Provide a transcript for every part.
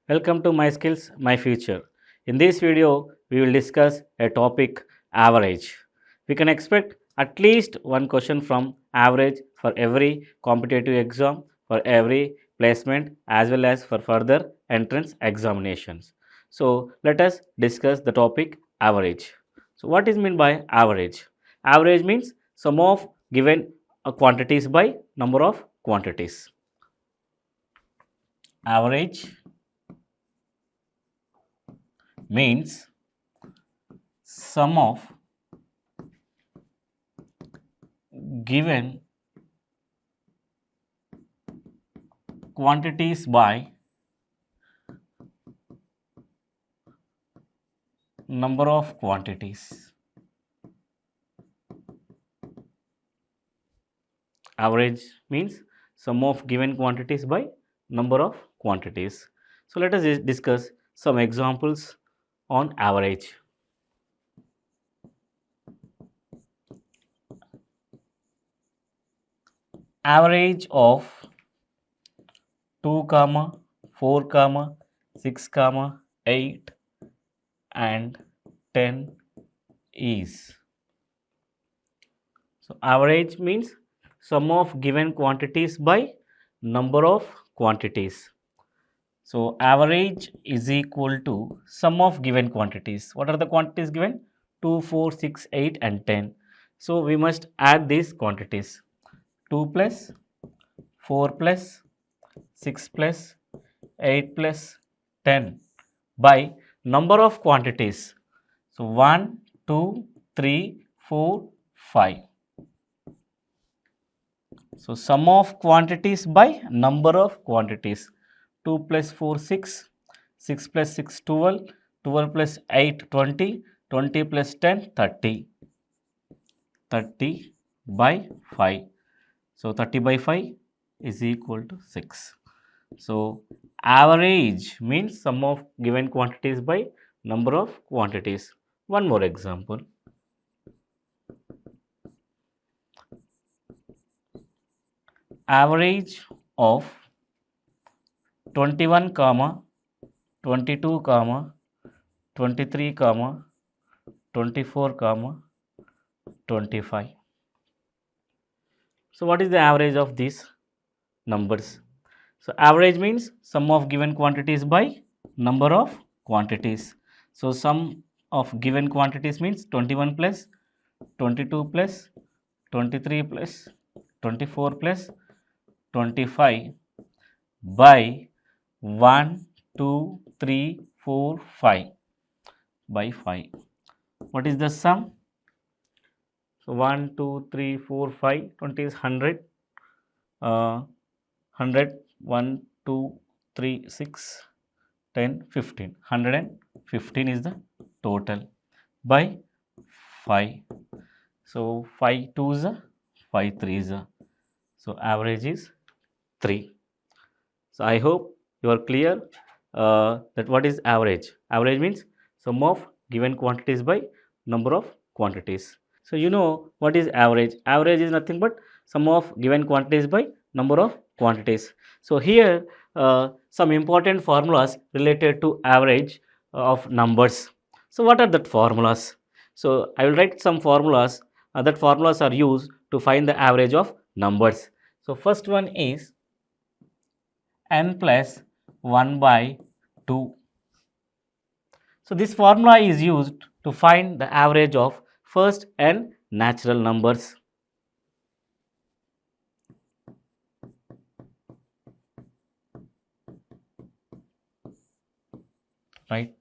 Welcome to My Skills, My Future. In this video, we will discuss a topic average. We can expect at least one question from average for every competitive exam, for every placement, as well as for further entrance examinations. So, let us discuss the topic average. So, what is meant by average? Average means sum of given quantities by number of quantities. Average means sum of given quantities by number of quantities. Average means sum of given quantities by number of quantities. So let us discuss some examples on average. Average of 2 comma 4 comma 6 comma 8 and 10 is. So average means sum of given quantities by number of quantities. So average is equal to sum of given quantities. What are the quantities given? 2, 4, 6, 8 and 10. So we must add these quantities. 2 plus 4 plus 6 plus 8 plus 10 by number of quantities. So 1, 2, 3, 4, 5. So sum of quantities by number of quantities. 2 plus 4, 6, 6 plus 6, 12, 12 plus 8, 20, 20 plus 10, 30. 30 by 5. So 30 by 5 is equal to 6. So average means sum of given quantities by number of quantities. One more example. Average of 21 comma 22 comma 23 comma 24 comma 25. So what is the average of these numbers? So average means sum of given quantities by number of quantities. So sum of given quantities means 21 plus 22 plus 23 plus 24 plus 25 by 1, 2, 3, 4, 5 by 5. What is the sum? So 1, 2, 3, 4, 5, 20 is 100. 100, 1, 2, 3, 6, 10, 15. 115 is the total by 5. So 5 2 is a 5 3 is a. So average is 3. So I hope you are clear that what is average. Average means sum of given quantities by number of quantities. So you know what is average. Average is nothing but sum of given quantities by number of quantities. So here some important formulas related to average of numbers. So what are that formulas? So I will write some formulas. That formulas are used to find the average of numbers. So first one is n plus 1 by 2. So this formula is used to find the average of first n natural numbers. Right.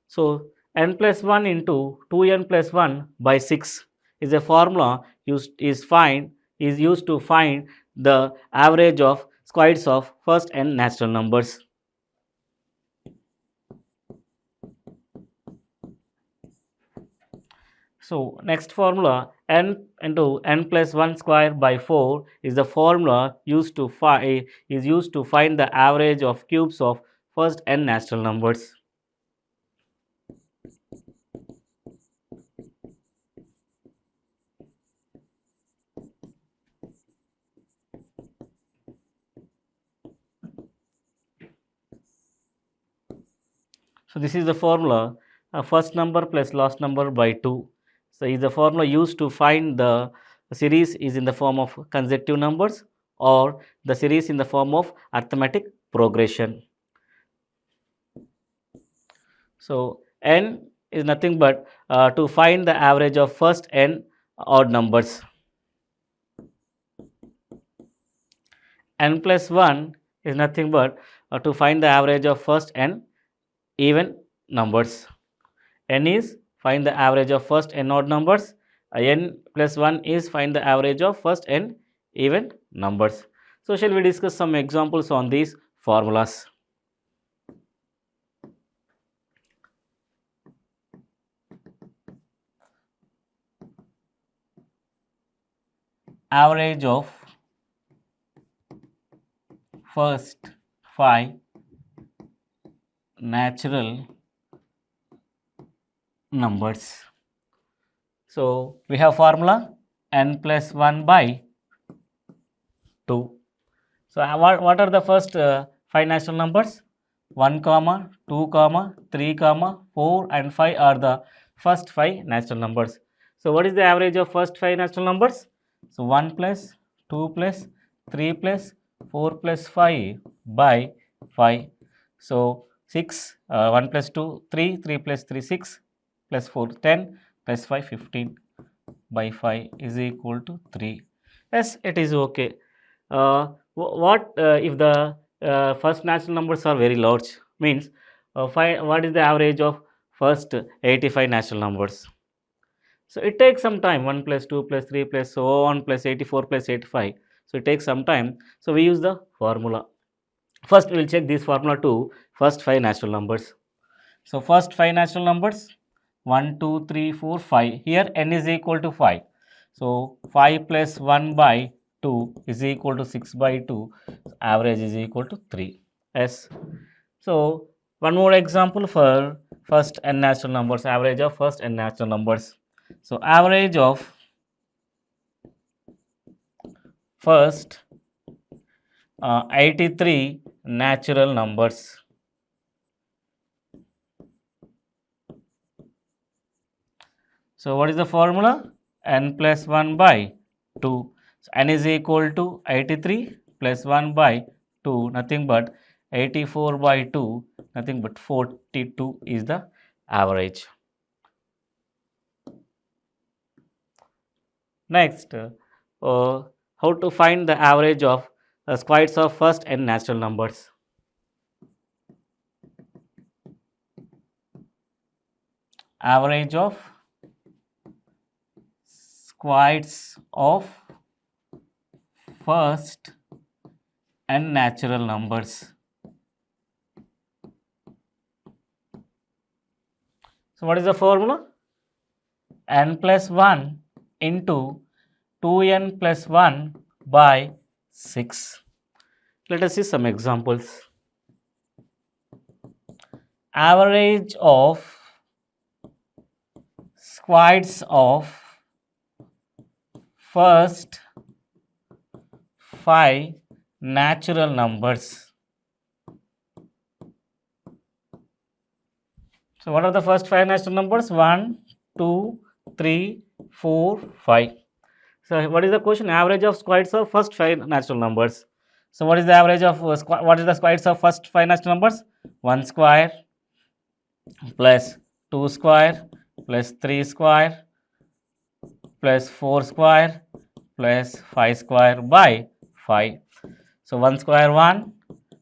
So n plus 1 into 2n plus 1 by 6 is a formula used to find the average of squares of first n natural numbers. So next formula, n into n plus 1 square by 4 is the formula used to find the average of cubes of first n natural numbers. So this is the formula, first number plus last number by 2. So is the formula used to find the series is in the form of consecutive numbers or the series in the form of arithmetic progression. So n is nothing but to find the average of first n odd numbers. N plus 1 is nothing but to find the average of first n even numbers. N is find the average of first n odd numbers. N plus 1 is find the average of first n even numbers. So shall we discuss some examples on these formulas? Average of first 5 natural numbers. So we have formula n plus 1 by 2. So what are the first 5 natural numbers? 1 comma 2 comma 3 comma 4 and 5 are the first 5 natural numbers. So what is the average of first 5 natural numbers? So 1 plus 2 plus 3 plus 4 plus 5 by 5. So 6, 1 plus 2, 3, 3 plus 3, 6 plus 4, 10 plus 5, 15 by 5 is equal to 3. Yes, it is okay. What if the first natural numbers are very large? Means what is the average of first 85 natural numbers? So it takes some time, 1 plus 2 plus 3 plus so on plus 84 plus 85. So it takes some time. So we use the formula. First we will check this formula to first 5 natural numbers. So first 5 natural numbers 1, 2, 3, 4, 5. Here n is equal to 5. So 5 plus 1 by 2 is equal to 6 by 2. Average is equal to 3. Yes. So one more example for first n natural numbers, average of first n natural numbers. So average of first 83 natural numbers. So what is the formula? N plus 1 by 2. So n is equal to 83 plus 1 by 2, nothing but 84 by 2, nothing but 42 is the average. Next, how to find the average of squares of first n natural numbers. Average of squares of first n natural numbers. So what is the formula? N plus 1 into 2n plus 1 by 6. Let us see some examples. Average of squares of first 5 natural numbers. So what are the first 5 natural numbers? 1, 2, 3, 4, 5. So what is the question? Average of squares of first 5 natural numbers. So what is the average of what is the squares of first 5 natural numbers? 1 square plus 2 square plus 3 square plus 4 square plus 5 square by 5. So 1 square 1,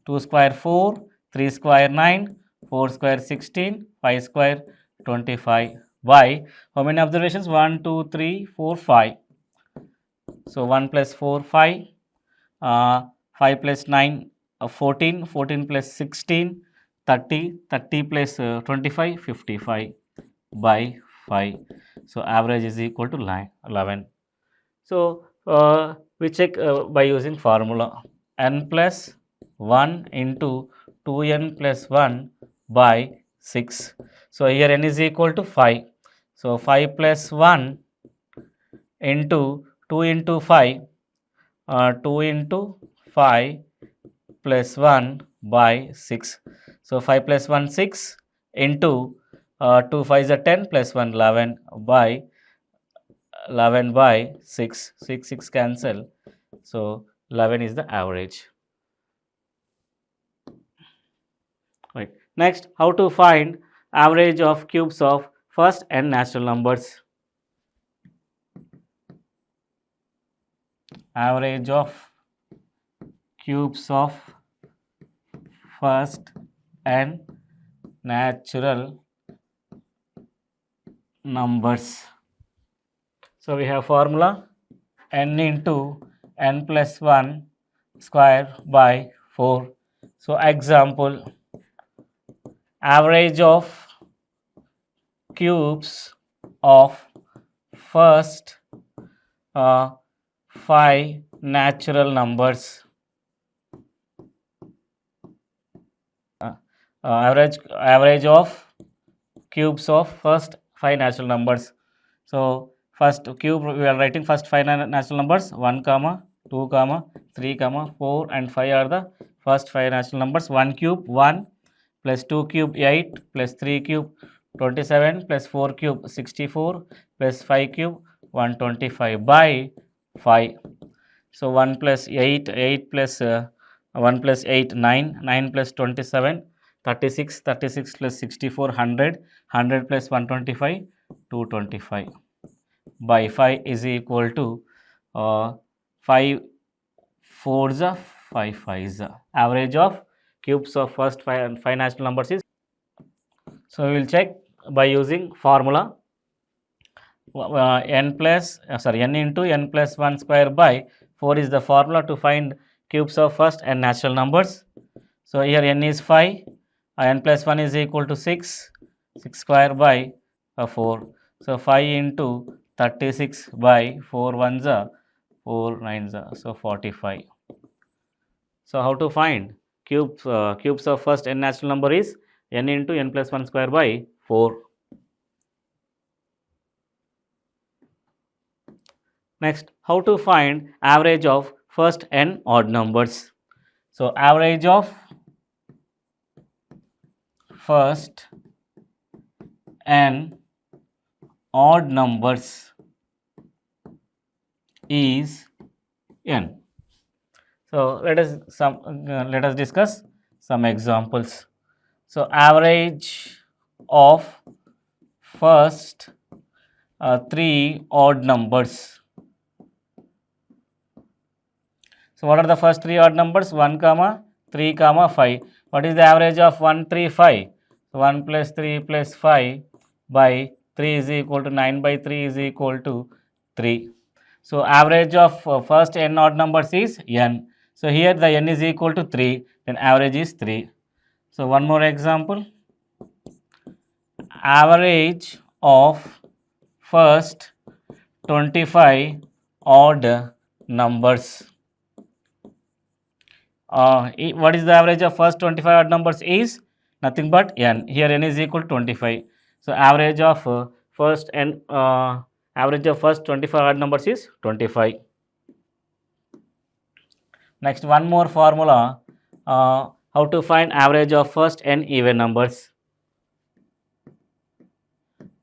2 square 4, 3 square 9, 4 square 16, 5 square 25 by how many observations? 1, 2, 3, 4, 5. So 1 plus 4, 5, 5 plus 9, 14, 14 plus 16, 30, 30 plus 25, 55 by 5. So average is equal to 11. So we check by using formula n plus 1 into 2n plus 1 by 6. So here n is equal to 5. So 5 plus 1 into 2 into 5, 2 into 5 plus 1 by 6. So 5 plus 1 6, into 2 5 is a 10 plus 1 11 by 6, 6 cancel. So 11 is the average. Right. Next, how to find average of cubes of first n natural numbers. Average of cubes of first n natural numbers. So we have formula n into n plus 1 square by 4. So example, average of cubes of first 5 natural numbers. Average of cubes of first 5 natural numbers. So first cube we are writing first 5 natural numbers 1 comma 2 comma 3 comma 4 and 5 are the first 5 natural numbers. 1 cube 1 plus 2 cube 8 plus 3 cube 27 plus 4 cube 64 plus 5 cube 125 by 5. So 1 plus 8, 8 plus 1 plus 8, 9, 9 plus 27, 36, 36 plus 64, 100, 100 plus 125, 225 by 5 is equal to 5 4s are 5 5s. Average of cubes of first 5 natural numbers is. So we will check by using formula n into n plus 1 square by 4 is the formula to find cubes of first n natural numbers. So here n is 5, n plus 1 is equal to 6, 6 square by 4. So 5 into 36 by 4 ones are 4 nines are, so 45. So how to find cubes of first n natural number is n into n plus 1 square by 4. Next, how to find average of first n odd numbers. So average of first n odd numbers is n. So let us discuss some examples. So average of first 3 odd numbers. So what are the first 3 odd numbers? 1 comma 3 comma 5. What is the average of 1 3 5? So 1 plus 3 plus 5 by 3 is equal to 9 by 3 is equal to 3. So average of first n odd numbers is n. So here the n is equal to 3, then average is 3. So one more example. Average of first 25 odd numbers. What is the average of first 25 odd numbers is nothing but n. Here n is equal to 25. So average of first 25 odd numbers is 25. Next, one more formula, how to find average of first n even numbers.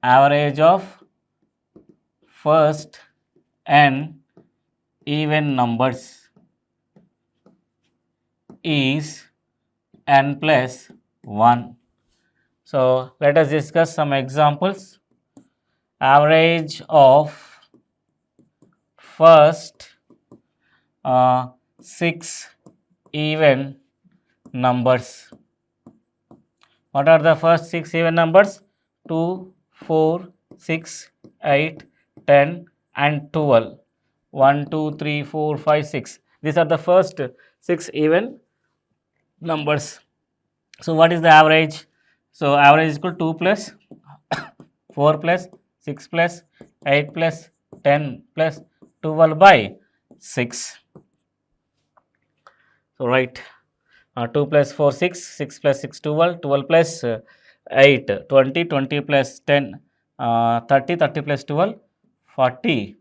Average of first n even numbers is n plus 1. So let us discuss some examples. Average of first 6 even numbers. What are the first 6 even numbers? 2, 4, 6, 8, 10 and 12. 1, 2, 3, 4, 5, 6. These are the first 6 even numbers. So what is the average? So average is equal to 2 plus 4 plus 6 plus 8 plus 10 plus 12 by 6. So write 2 plus 4 6, 6 plus 6 12, 12 plus 8 20, 20 plus 10 30, 30 plus 12 40,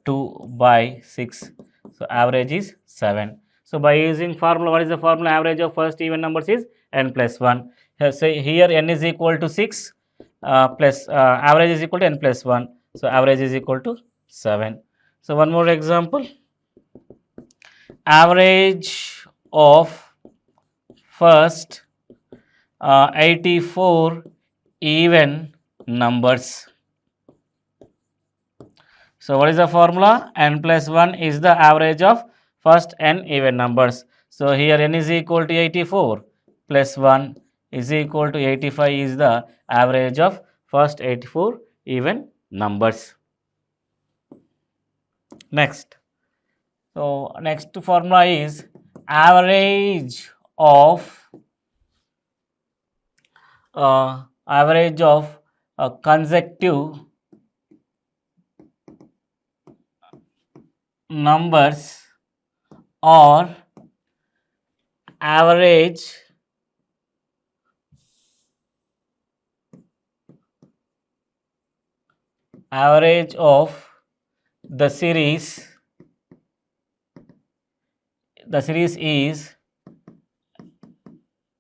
2 by 6. So average is 7. So by using formula, what is the formula? Average of first even numbers is n plus 1. Say here n is equal to 6 plus average is equal to n plus 1. So average is equal to 7. So one more example. Average of first 84 even numbers. So what is the formula? N plus 1 is the average of first n even numbers. So here n is equal to 84 plus 1 is equal to 85 is the average of first 84 even numbers. Next. So next formula is average of consecutive numbers or average of the series is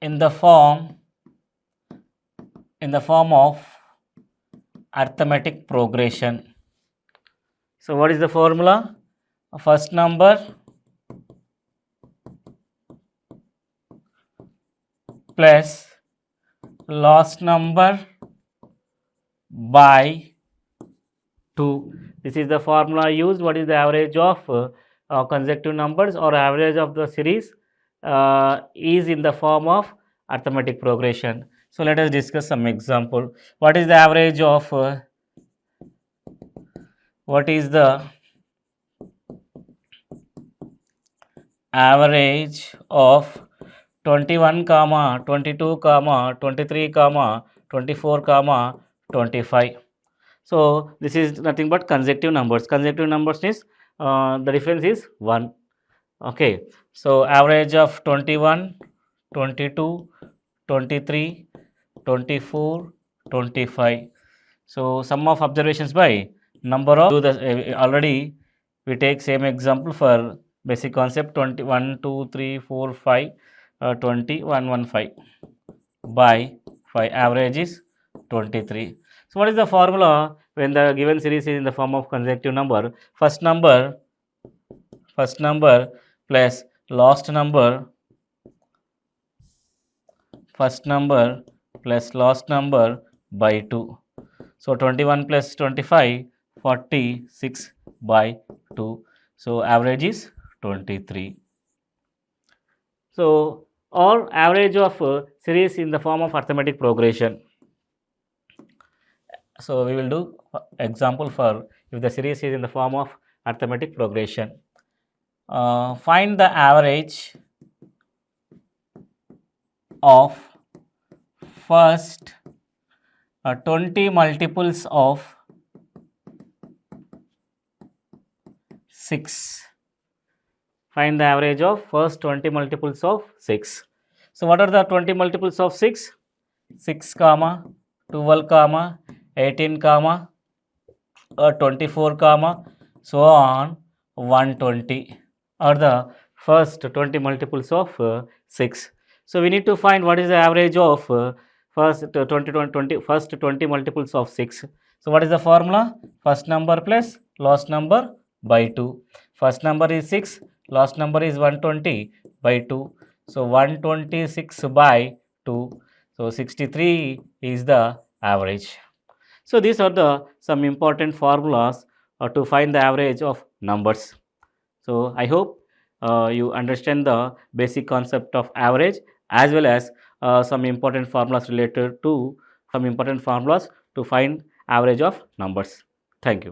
in the form of arithmetic progression. So what is the formula? First number plus last number by 2. This is the formula used. What is the average of consecutive numbers or average of the series is in the form of arithmetic progression. So let us discuss some example. What is the average of average of 21 comma 22 comma 23 comma 24 comma 25? So this is nothing but consecutive numbers. Consecutive numbers is the difference is 1. Okay, so average of 21, 22, 23, 24, 25. So sum of observations by number of already we take same example for basic concept 21, 2, 3, 4, 5, 20, 1, 1, 5 by 5. Average is 23. So what is the formula when the given series is in the form of consecutive number? First number plus last number by 2. So 21 plus 25, 46 by 2. So average is 23. So or average of series in the form of arithmetic progression. So we will do example for if the series is in the form of arithmetic progression. Find the average of first 20 multiples of 6. Find the average of first 20 multiples of 6. So what are the 20 multiples of 6? 6 comma 12 comma 18 comma 24 comma so on 120 are the first 20 multiples of 6. So we need to find what is the average of first 20 multiples of 6. So what is the formula? First number plus last number by 2. First number is 6, last number is 120 by 2. So 126 by 2. So 63 is the average. So these are the some important formulas to find the average of numbers. So I hope you understand the basic concept of average as well as some important formulas related to find average of numbers. Thank you.